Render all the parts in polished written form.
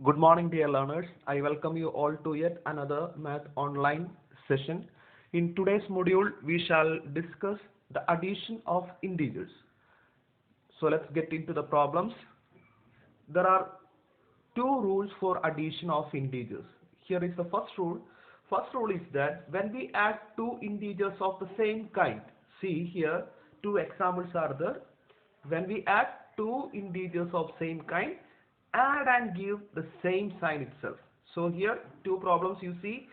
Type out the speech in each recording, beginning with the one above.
Good morning, dear learners. I welcome you all to yet another math online session. In today's module, we shall discuss the addition of integers. So let's get into the problems. There are two rules for addition of integers. Here is the first rule. First rule is that when we add two integers of the same kind, see here two examples are there. When we add two integers of same kind, add and give the same sign itself. So here two problems you see.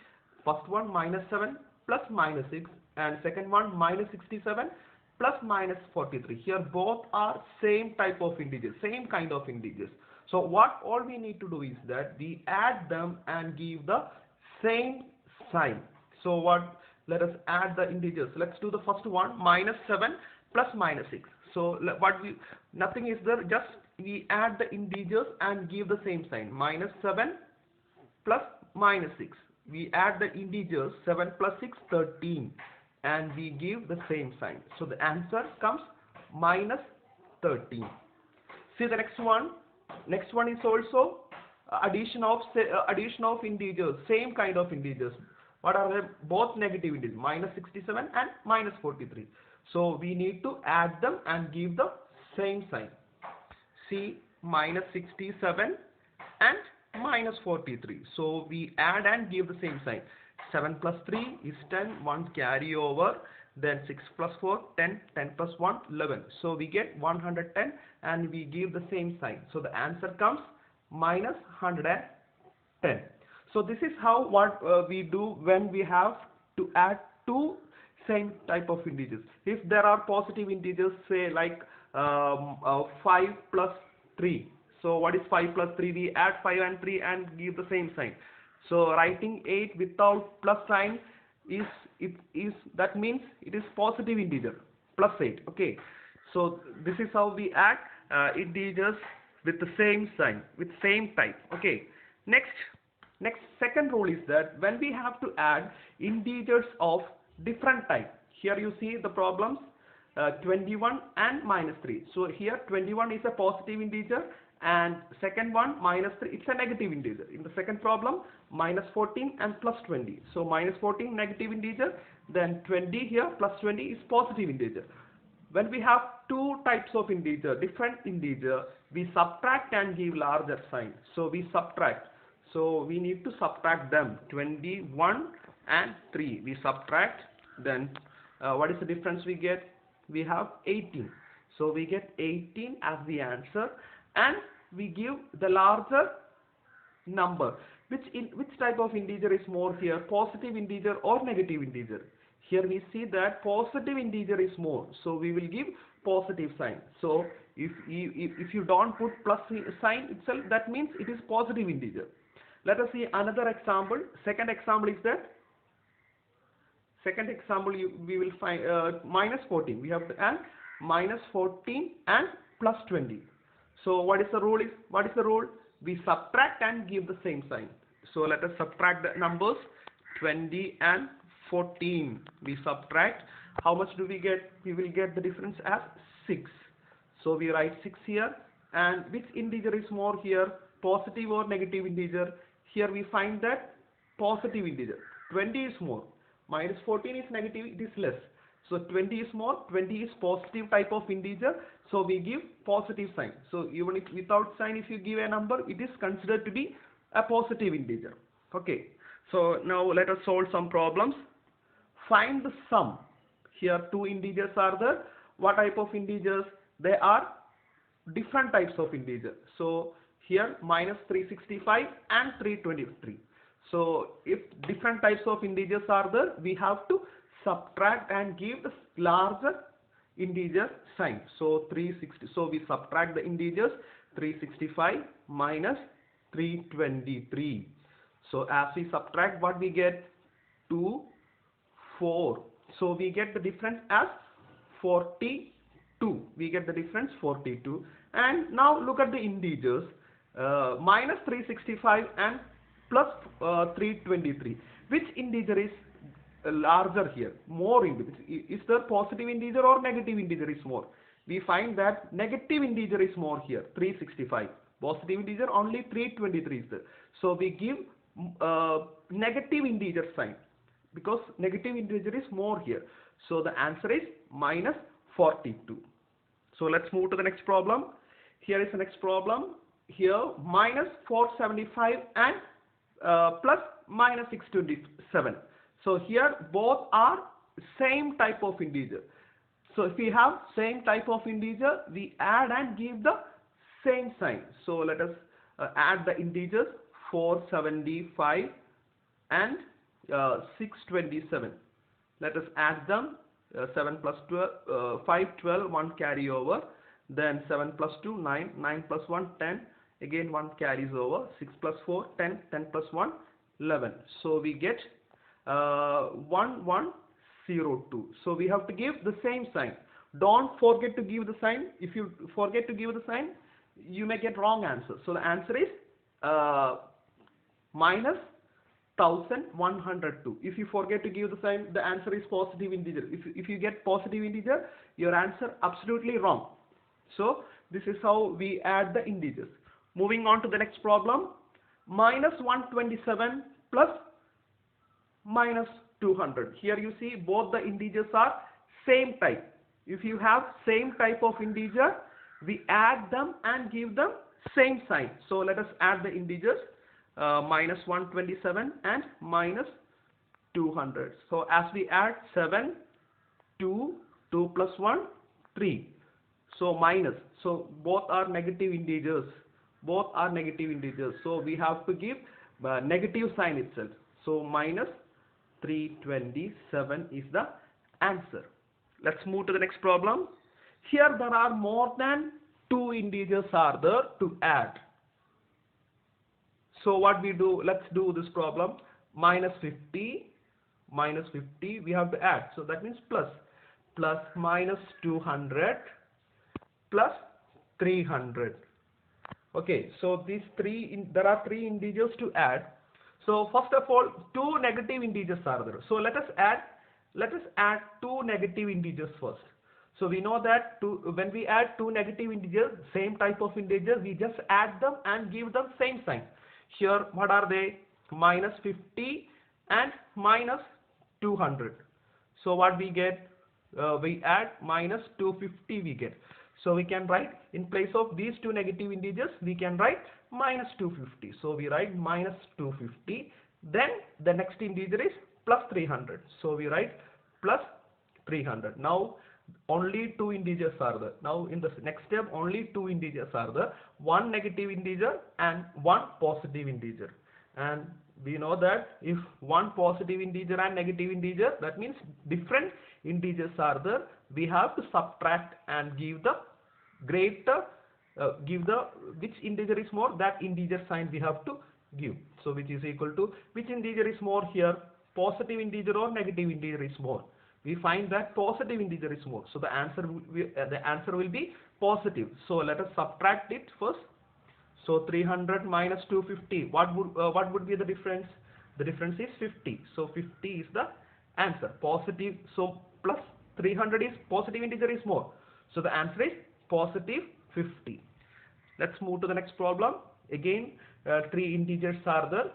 First one -7 plus -6 and second one -67 plus -43. Here both are same type of integers, same kind of integers. So what all we need to do is that we add them and give the same sign. So what? Let us add the integers. Let's do the first one, -7 plus -6. So what we, nothing is there, just we add the integers and give the same sign. -7 plus -6. We add the integers 7 plus 6, 13, and we give the same sign. So the answer comes -13. See the next one. Next one is also addition of integers, same kind of integers. What are they? Both negative integers, -67 and -43. So we need to add them and give the same sign. See, -67 and -43. So we add and give the same sign. 7 plus 3 is 10, 1 carry over, then 6 plus 4, 10, 10 plus 1, 11. So we get 110 and we give the same sign. So the answer comes -110. So this is how we do when we have to add two same type of integers. If there are positive integers, say like 5 plus 3. So what is 5 plus 3? We add 5 and 3 and give the same sign. So writing 8 without plus sign that means it is positive integer, +8. Okay. So this is how we add integers with the same sign, with same type. Okay. Next second rule is that when we have to add integers of different type. Here you see the problems 21 and -3. So here 21 is a positive integer and second one -3, it's a negative integer. In the second problem, -14 and +20. So -14 negative integer, then 20 here plus 20 is positive integer. When we have two types of integer, different integer, we subtract and give larger sign. So we subtract. So we need to subtract them. 21 and 3. We subtract. Then what is the difference we get? We have 18. So we get 18 as the answer, and we give the larger number. Which type of integer is more here? Positive integer or negative integer? Here we see that positive integer is more, so we will give positive sign. So if you don't put plus sign itself, that means it is positive integer. Let us see another example. Second example is that we will find -14. We have to add -14 and +20. So what is the rule? We subtract and give the same sign. So let us subtract the numbers 20 and 14. We subtract. How much do we get? We will get the difference as 6. So we write 6 here. And which integer is more here? Positive or negative integer? Here we find that positive integer. 20 is more. -14 is negative, it is less. So 20 is more, 20 is positive type of integer. So we give positive sign. So even if without sign, if you give a number, it is considered to be a positive integer. Okay. So now let us solve some problems. Find the sum. Here two integers are there. What type of integers? They are different types of integer. So here -365 and 323. So if different types of integers are there, we have to subtract and give the larger integer sign. So 360. So we subtract the integers 365 minus 323. So as we subtract, what we get? 2, 4. So we get the difference as 42. We get the difference 42. And now look at the integers. -365 and plus 323. Which integer is larger here? More integer. Is there positive integer or negative integer is more? We find that negative integer is more here, 365. Positive integer only 323 is there. So we give negative integer sign because negative integer is more here. So the answer is minus 42. So let's move to the next problem. Here is the next problem. Here minus 475 and plus minus 627. So here both are same type of integer. So if we have same type of integer, we add and give the same sign. So let us add the integers 475 and 627. Let us add them. 7 plus 12, 5, 12, 1 carry over. Then 7 plus 2, 9, 9 plus 1, 10. Again 1 carries over. 6 plus 4, 10, 10 plus 1, 11. So we get 1102. So we have to give the same sign. Don't forget to give the sign. If you forget to give the sign, you may get wrong answer. So the answer is minus 1102. If you forget to give the sign, the answer is positive integer. If you get positive integer, your answer absolutely wrong. So this is how we add the integers. Moving on to the next problem. Minus 127 plus minus 200. Here you see both the integers are same type. If you have same type of integer, we add them and give them same sign. So let us add the integers. Minus 127 and minus 200. So as we add 7, 2, 2 plus 1, 3. So minus. So both are negative integers. Both are negative integers. So we have to give negative sign itself. So minus 327 is the answer. Let's move to the next problem. Here there are more than 2 integers are there to add. So what we do, let's do this problem. Minus 50, we have to add. So that means plus minus 200 plus 300. Okay, so these there are 3 integers to add. So first of all, 2 negative integers are there. So let us add 2 negative integers first. So we know that when we add 2 negative integers, same type of integer, we just add them and give them same sign. Here, what are they? Minus 50 and minus 200. So what we get? We add minus 250 we get. So we can write, in place of these 2 negative integers, we can write minus 250. So we write minus 250. Then the next integer is plus 300. So we write plus 300. Now only 2 integers are there. Now in the next step, only 2 integers are there. 1 negative integer and 1 positive integer. And we know that if 1 positive integer and negative integer, that means different integers are there. We have to subtract and give the greater, which integer is more, that integer sign we have to give. So which is equal to, which integer is more here, positive integer or negative integer is more. We find that positive integer is more. So the answer will be positive. So let us subtract it first. So 300 minus 250. What would be the difference? The difference is 50. So 50 is the answer. Positive. So plus 300 is positive integer is more. So the answer is positive 50. Let's move to the next problem. Again, 3 integers are there.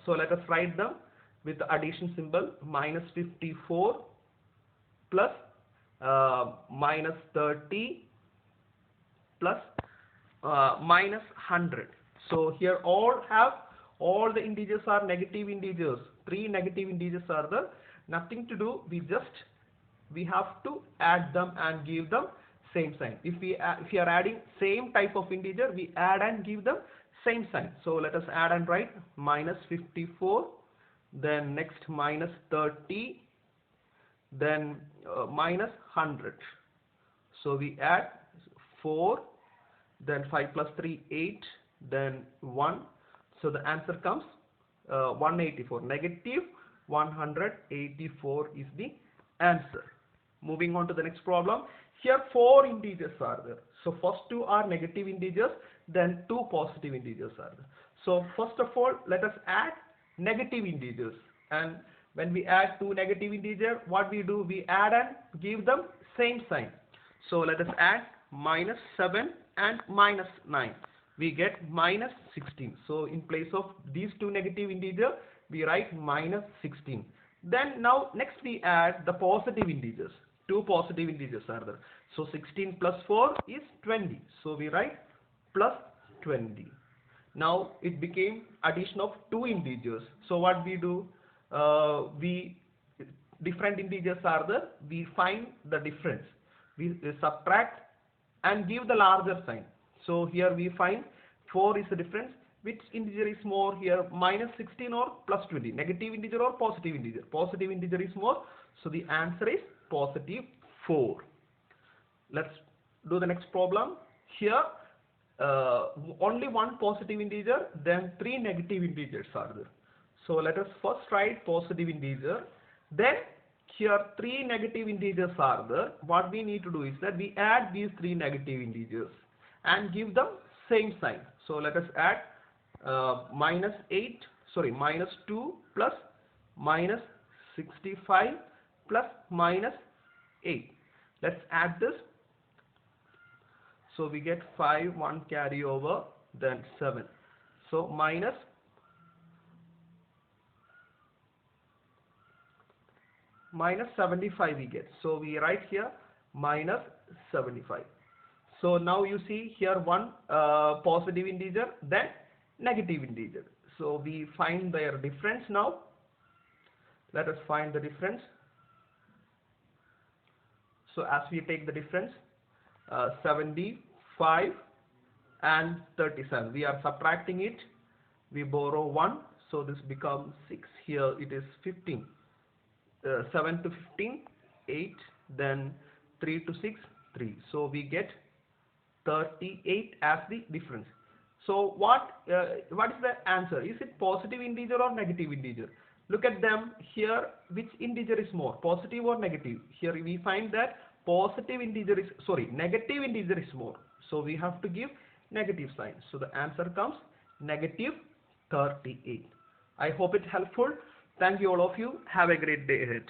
So let us write them with the addition symbol. Minus 54 plus minus 30 plus minus 100. So here all the integers are negative integers. 3 negative integers are there. Nothing to do. We have to add them and give them same sign. If we are adding same type of integer, we add and give them same sign. So let us add and write minus 54. Then next minus 30, then minus 100. So we add 4, then 5 plus 3, 8, then 1. So the answer comes 184. Negative 184 is the answer. Moving on to the next problem. Here 4 integers are there. So first 2 are negative integers, then 2 positive integers are there. So first of all, let us add negative integers. And when we add 2 negative integers, what we do? We add and give them same sign. So let us add minus 7 and minus 9. we get minus 16. So in place of these two negative integers, we write minus 16. Then now next we add the positive integers. Two positive integers are there. So 16 plus 4 is 20. So we write plus 20. Now it became addition of two integers. So what we do? We different integers are there. We find the difference. We subtract and give the larger sign. So here we find 4 is the difference. Which integer is more here? Minus 16 or plus 20? Negative integer or positive integer? Positive integer is more. So the answer is positive 4. Let's do the next problem. Here only one positive integer, then 3 negative integers are there. So let us first write positive integer. Then here 3 negative integers are there. What we need to do is that we add these 3 negative integers and give them same sign. So let us add minus 2 plus minus 65 plus minus 8. Let's add this. So we get 5, 1 carry over, then 7. So minus 75 we get. So we write here minus 75. So now you see here one positive integer, then negative integer. So we find their difference now. Let us find the difference. So as we take the difference, 75 and 37. We are subtracting it. We borrow 1. So this becomes 6. Here it is 15. 7 to 15, 8. Then 3 to 6, 3. So we get 38 as the difference. So what is the answer? Is it positive integer or negative integer? Look at them here. Which integer is more, positive or negative? Here we find that negative integer is more. So we have to give negative sign. So the answer comes negative 38. I hope it's helpful. Thank you all of you. Have a great day ahead.